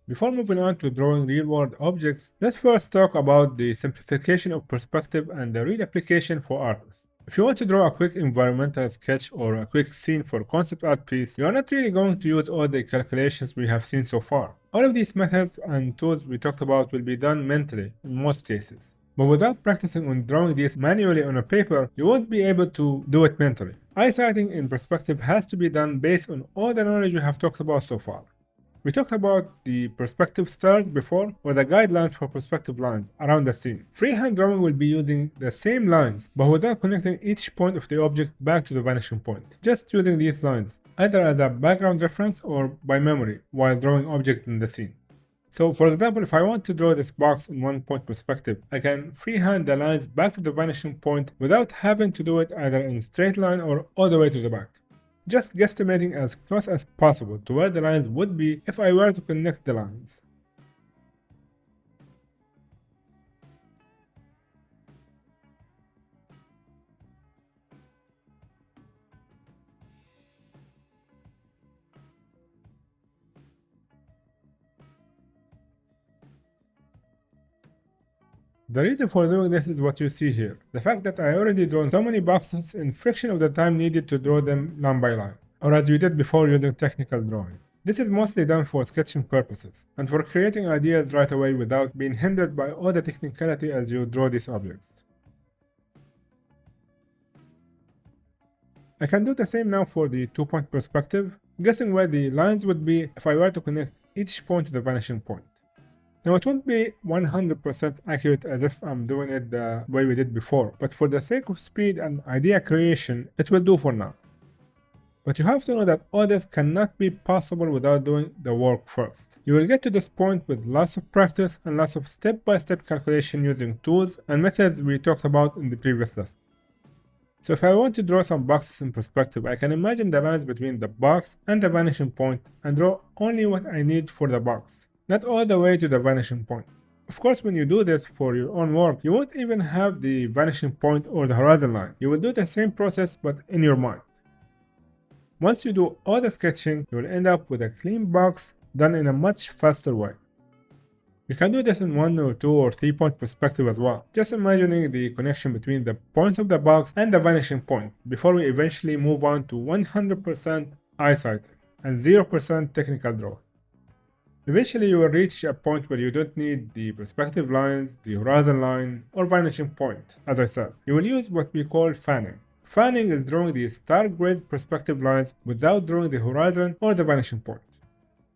Before moving on to drawing real-world objects, let's first talk about the simplification of perspective and the real application for artists. If you want to draw a quick environmental sketch or a quick scene for a concept art piece, you are not really going to use all the calculations we have seen so far. All of these methods and tools we talked about will be done mentally in most cases. But without practicing on drawing these manually on a paper, you won't be able to do it mentally. Eye-sighting in perspective has to be done based on all the knowledge we have talked about so far. We talked about the perspective stars before, or the guidelines for perspective lines around the scene. Freehand drawing will be using the same lines, but without connecting each point of the object back to the vanishing point. Just using these lines, either as a background reference or by memory, while drawing objects in the scene. So for example, if I want to draw this box in one point perspective, I can freehand the lines back to the vanishing point without having to do it either in straight line or all the way to the back. Just guesstimating as close as possible to where the lines would be if I were to connect the lines. The reason for doing this is what you see here. The fact that I already drawn so many boxes in fraction of the time needed to draw them line by line, or as we did before using technical drawing. This is mostly done for sketching purposes, and for creating ideas right away without being hindered by all the technicality as you draw these objects. I can do the same now for the 2-point perspective, guessing where the lines would be if I were to connect each point to the vanishing point. Now it won't be 100% accurate as if I'm doing it the way we did before, but for the sake of speed and idea creation, it will do for now. But you have to know that all this cannot be possible without doing the work first. You will get to this point with lots of practice and lots of step-by-step calculation using tools and methods we talked about in the previous lesson. So if I want to draw some boxes in perspective, I can imagine the lines between the box and the vanishing point and draw only what I need for the box, not all the way to the vanishing point. Of course, when you do this for your own work, you won't even have the vanishing point or the horizon line. You will do the same process but in your mind. Once you do all the sketching, you will end up with a clean box done in a much faster way. You can do this in 1 or 2 or 3-point perspective as well, just imagining the connection between the points of the box and the vanishing point before we eventually move on to 100% eyesight and 0% technical drawing. Eventually you will reach a point where you don't need the perspective lines, the horizon line, or vanishing point. As I said, you will use what we call fanning. Fanning is drawing the star grid perspective lines without drawing the horizon or the vanishing point.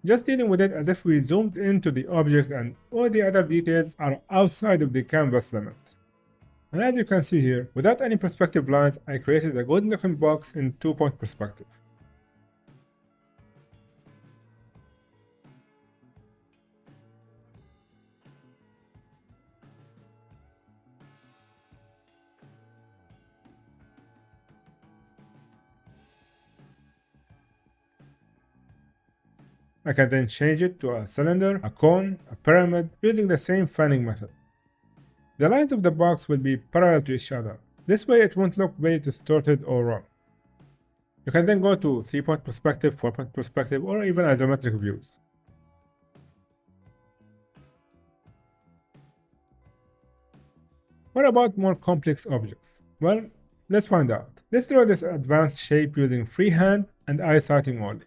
Just dealing with it as if we zoomed into the object and all the other details are outside of the canvas limit. And as you can see here, without any perspective lines, I created a good looking box in 2-point perspective. I can then change it to a cylinder, a cone, a pyramid, using the same fanning method. The lines of the box will be parallel to each other. This way it won't look very distorted or wrong. You can then go to 3-point perspective, 4-point perspective, or even isometric views. What about more complex objects? Well, let's find out. Let's draw this advanced shape using freehand and eye-sighting only.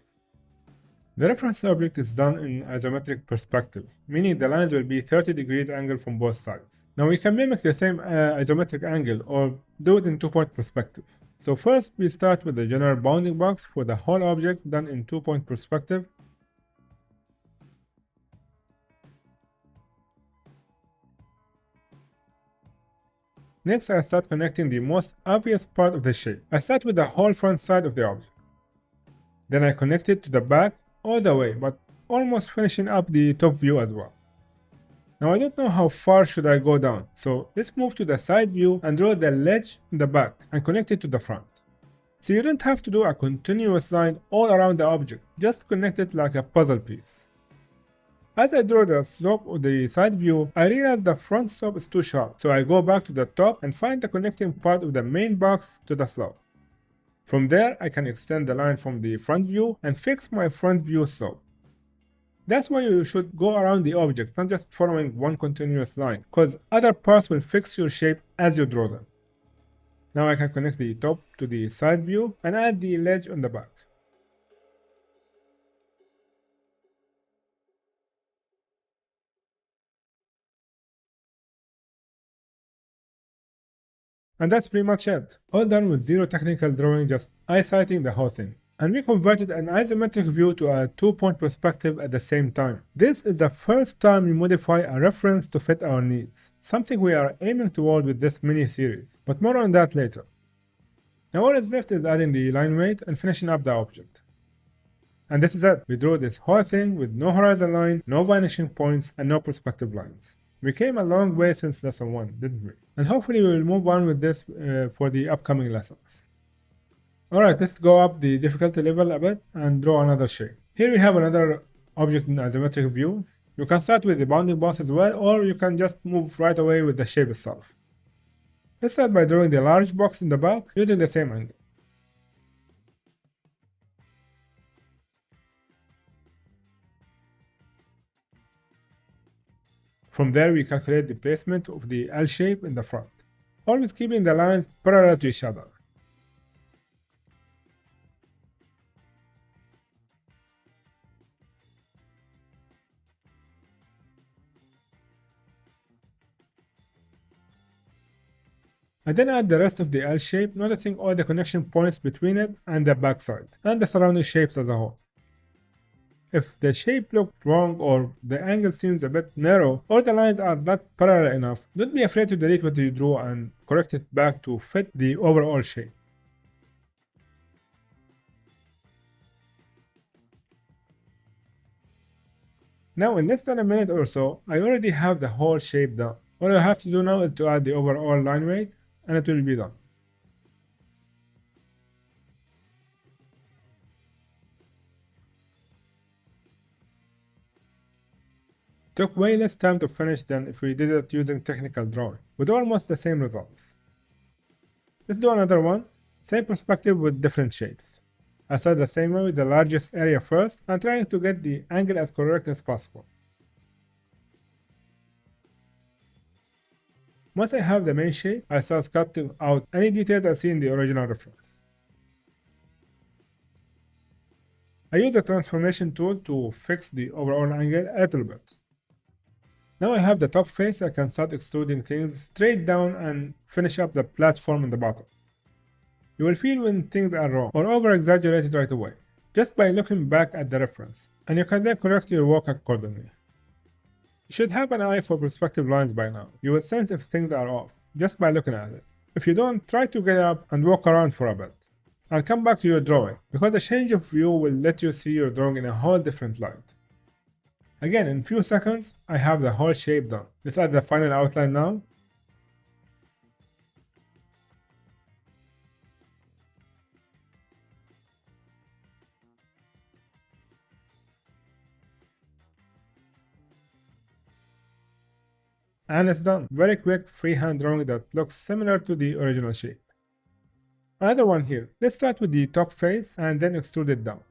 The reference object is done in isometric perspective, meaning the lines will be 30 degrees angle from both sides. Now we can mimic the same isometric angle or do it in 2-point perspective. So first we start with the general bounding box for the whole object done in 2-point perspective. Next I start connecting the most obvious part of the shape. I start with the whole front side of the object. Then I connect it to the back all the way, but almost finishing up the top view as well. Now I don't know how far should I go down, so let's move to the side view and draw the ledge in the back and connect it to the front. So you don't have to do a continuous line all around the object, just connect it like a puzzle piece. As I draw the slope of the side view, I realize the front slope is too sharp, so I go back to the top and find the connecting part of the main box to the slope. From there, I can extend the line from the front view and fix my front view slope. That's why you should go around the object, not just following one continuous line, because other parts will fix your shape as you draw them. Now I can connect the top to the side view and add the ledge on the back. And that's pretty much it. All done with zero technical drawing, just eye-sighting the whole thing. And we converted an isometric view to a two-point perspective at the same time. This is the first time we modify a reference to fit our needs, something we are aiming toward with this mini-series, but more on that later. Now all that's left is adding the line weight and finishing up the object. And this is it. We drew this whole thing with no horizon line, no vanishing points, and no perspective lines. We came a long way since lesson 1, didn't we? And hopefully we will move on with this for the upcoming lessons. Alright, let's go up the difficulty level a bit and draw another shape. Here we have another object in isometric view. You can start with the bounding boss as well, or you can just move right away with the shape itself. Let's start by drawing the large box in the back using the same angle. From there we calculate the placement of the L shape in the front, always keeping the lines parallel to each other. I then add the rest of the L shape, noticing all the connection points between it and the backside, and the surrounding shapes as a whole. If the shape looked wrong or the angle seems a bit narrow or the lines are not parallel enough, don't be afraid to delete what you drew and correct it back to fit the overall shape. Now in less than a minute or so, I already have the whole shape done. All I have to do now is to add the overall line weight and it will be done. Took way less time to finish than if we did it using technical drawing, with almost the same results. Let's do another one, same perspective with different shapes. I start the same way with the largest area first and trying to get the angle as correct as possible. Once I have the main shape, I start sculpting out any details I see in the original reference. I use the transformation tool to fix the overall angle a little bit. Now I have the top face, I can start extruding things straight down and finish up the platform in the bottom. You will feel when things are wrong or over-exaggerated right away, just by looking back at the reference, and you can then correct your work accordingly. You should have an eye for perspective lines by now. You will sense if things are off, just by looking at it. If you don't, try to get up and walk around for a bit. And come back to your drawing, because a change of view will let you see your drawing in a whole different light. Again, in few seconds, I have the whole shape done. Let's add the final outline now. And it's done. Very quick freehand drawing that looks similar to the original shape. Another one here. Let's start with the top face and then extrude it down.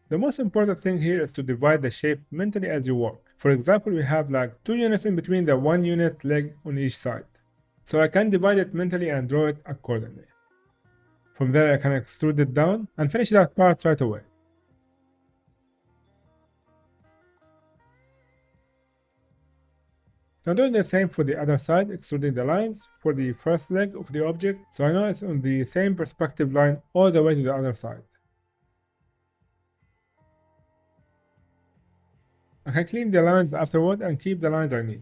The most important thing here is to divide the shape mentally as you work. For example, we have like 2 units in between the 1 unit leg on each side. So I can divide it mentally and draw it accordingly. From there I can extrude it down and finish that part right away. Now doing the same for the other side, extruding the lines for the first leg of the object, so I know it's on the same perspective line all the way to the other side. I can clean the lines afterward and keep the lines I need.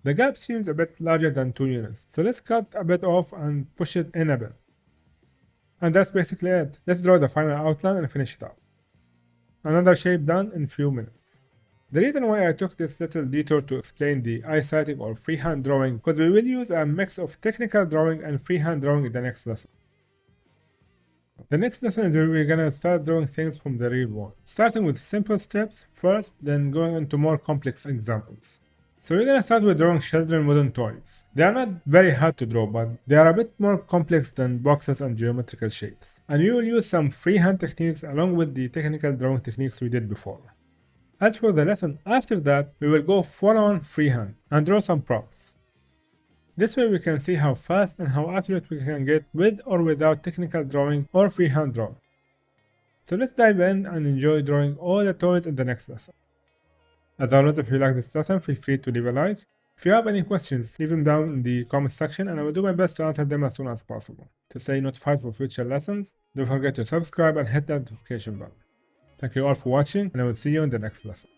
The gap seems a bit larger than 2 units, so let's cut a bit off and push it in a bit. And that's basically it. Let's draw the final outline and finish it up. Another shape done in few minutes. The reason why I took this little detour to explain the eye-sighting or freehand drawing, because we will use a mix of technical drawing and freehand drawing in the next lesson. The next lesson is where we're gonna start drawing things from the real world, starting with simple steps first, then going into more complex examples. So we're gonna start with drawing children wooden toys. They are not very hard to draw, but they are a bit more complex than boxes and geometrical shapes. And we will use some freehand techniques along with the technical drawing techniques we did before. As for the lesson after that, we will go full-on freehand and draw some props. This way we can see how fast and how accurate we can get with or without technical drawing or freehand drawing. So let's dive in and enjoy drawing all the toys in the next lesson. As always, if you like this lesson, feel free to leave a like. If you have any questions, leave them down in the comment section and I will do my best to answer them as soon as possible. To stay notified for future lessons, don't forget to subscribe and hit that notification button. Thank you all for watching and I will see you in the next lesson.